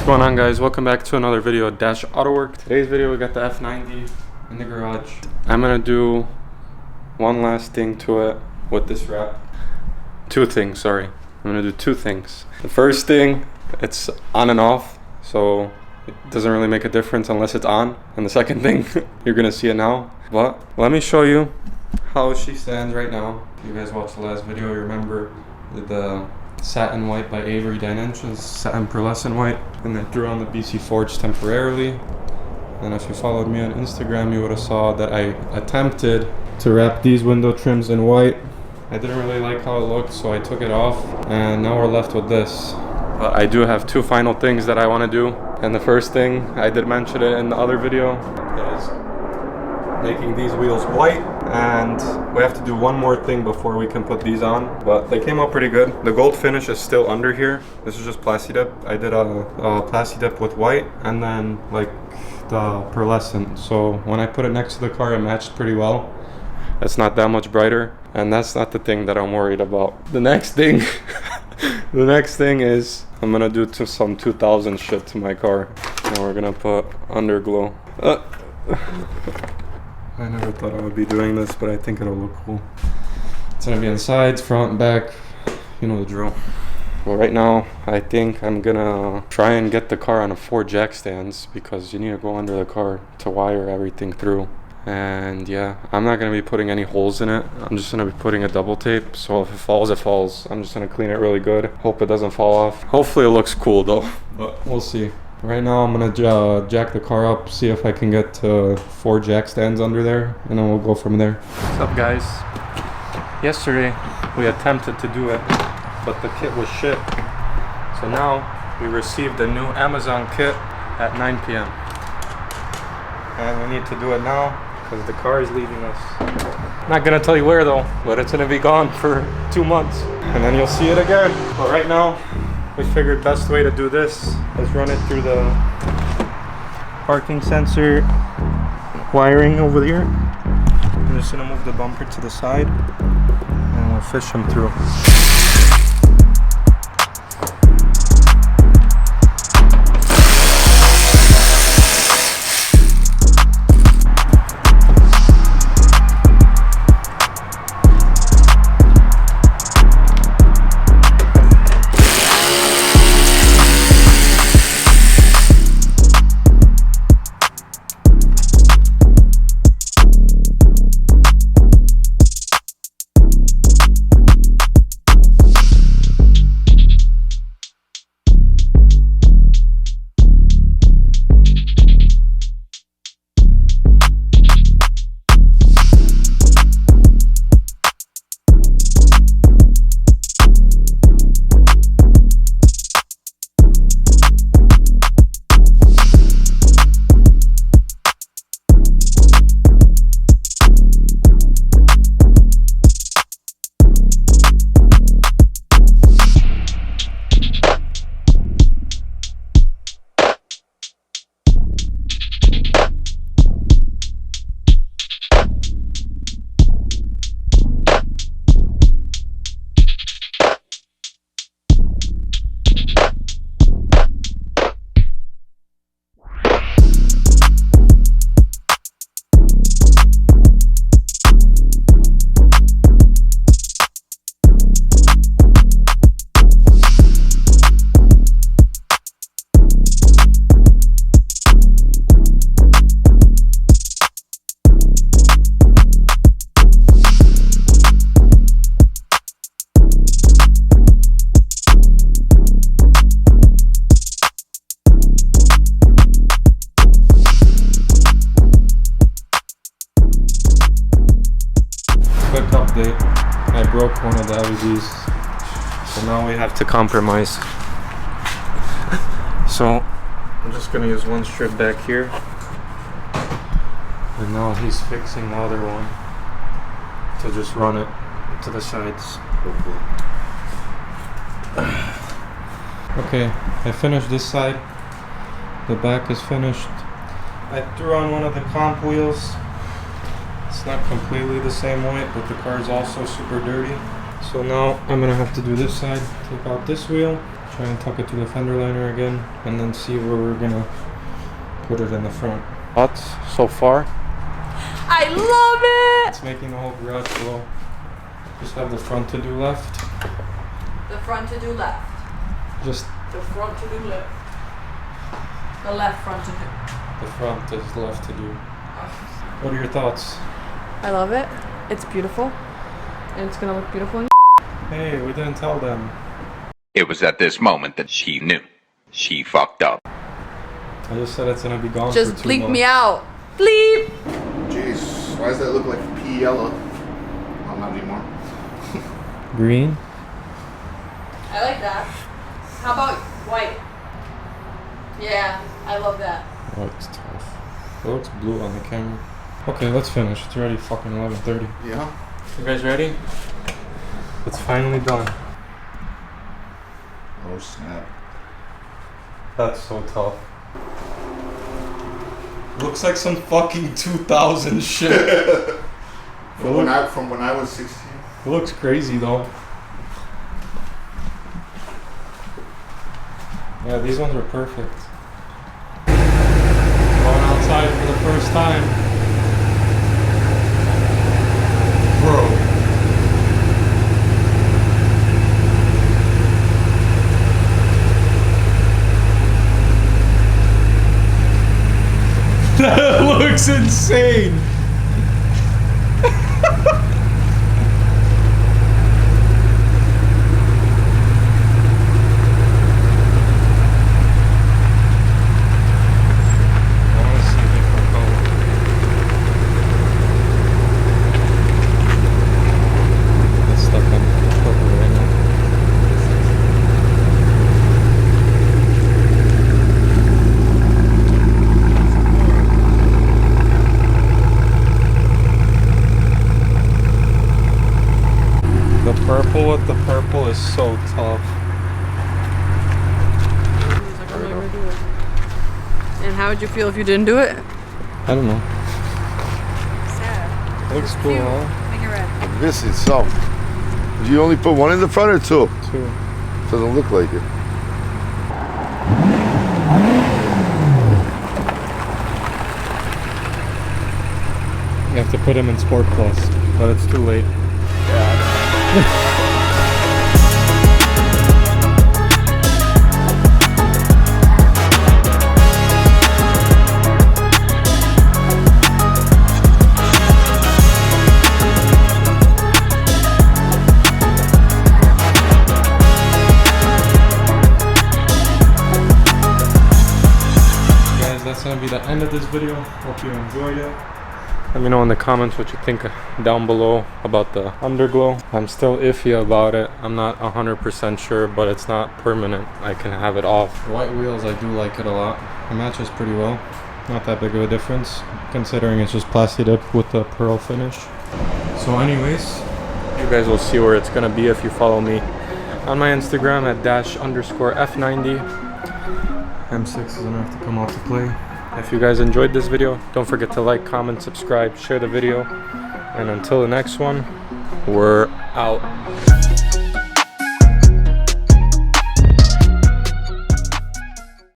going on, guys? Welcome back to another video of Dash Autowork. Today's video we got the F90 in the garage. I'm gonna do one last thing to it with this wrap. Two things, sorry. I'm gonna do two things. The first thing, it's on and off, so it doesn't really make a difference unless it's on. And the second thing, you're gonna see it now. But let me show you how she stands right now. If you guys watched the last video, you remember the satin white by Avery 10 inches, satin pearlescent white, and I threw on the BC Forge temporarily. And if you followed me on Instagram, you would have saw that I attempted to wrap these window trims in white. I didn't really like how it looked, so I took it off, and now we're left with this. But I do have two final things that I want to do, and the first thing, I did mention it in the other video, is making these wheels white, and we have to do one more thing before we can put these on, but they came out pretty good. The gold finish is still under here. This is just Plasti Dip. I did a Plasti Dip with white and then like the pearlescent, so when I put it next to the car, it matched pretty well. It's not that much brighter, and that's not the thing that I'm worried about. The next thing the next thing is I'm gonna do some 2000 shit to my car, and we're gonna put underglow. I never thought I would be doing this, but I think it'll look cool. It's gonna be on sides, front, back, you know the drill. Well, right now, I think I'm gonna try and get the car on a 4 jack stands, because you need to go under the car to wire everything through. And yeah, I'm not gonna be putting any holes in it. I'm just gonna be putting a double tape, so if it falls, it falls. I'm just gonna clean it really good. Hope it doesn't fall off. Hopefully it looks cool though, but we'll see. Right now I'm gonna jack the car up, see if I can get 4 jack stands under there, and then we'll go from there. What's up, guys? Yesterday we attempted to do it, but the kit was shit. So now we received a new Amazon kit at 9 p.m. And we need to do it now because the car is leaving us. Not gonna tell you where though, but it's gonna be gone for 2 months. And then you'll see it again. But right now, we figured best way to do this is run it through the parking sensor wiring over here. I'm just gonna move the bumper to the side and we'll fish them through. Quick update, I broke one of the LEDs, so now we have to compromise. So I'm just gonna use one strip back here, and now he's fixing the other one to just run it to the sides. Okay, I finished this side, the back is finished. I threw on one of the comp wheels. It's not completely the same white, but the car is also super dirty. So now I'm gonna have to do this side, take out this wheel, Try and tuck it to the fender liner again, and then see where we're gonna put it in the front. Thoughts so far? I love it! It's making the whole garage glow. Just have the front to do left. The front to do left. Just The front to do left. The left front to do. the front is left to do. What are your thoughts? I love it. It's beautiful. And it's gonna look beautiful in Hey, we didn't tell them. It was at this moment that she knew. She fucked up. I just said it's gonna be gone Just for 2 bleep months. me out. Bleep! Jeez, why does that look like pea yellow? Well, not anymore. Green? I like that. How about white? Yeah, I love that. Oh, it's tough. It looks blue on the camera. Okay, let's finish. It's already fucking 11:30. Yeah. You guys ready? It's finally done. Oh snap. That's so tough. Looks like some fucking 2000 shit. From when I was 16. It looks crazy though. Yeah, these ones are perfect. Going outside for the first time. Bro. That looks insane. Purple with the purple is so tough. And how would you feel if you didn't do it? I don't know. Sad. Looks cool, huh? Make it red. This itself. Did you only put one in the front or two? Two. Doesn't look like it. You have to put him in Sport Plus, but it's too late. That's gonna be the end of this video. Hope you enjoyed it. Let me know in the comments what you think down below about the underglow. I'm still iffy about it. I'm not 100% sure, but it's not permanent. I can have it off. White wheels, I do like it a lot. It matches pretty well. Not that big of a difference, considering it's just plasti dip with the pearl finish. So anyways, you guys will see where it's gonna be if you follow me on my Instagram at _F90. M6 is gonna have to come out to play. If you guys enjoyed this video, don't forget to like, comment, subscribe, share the video. And until the next one, we're out.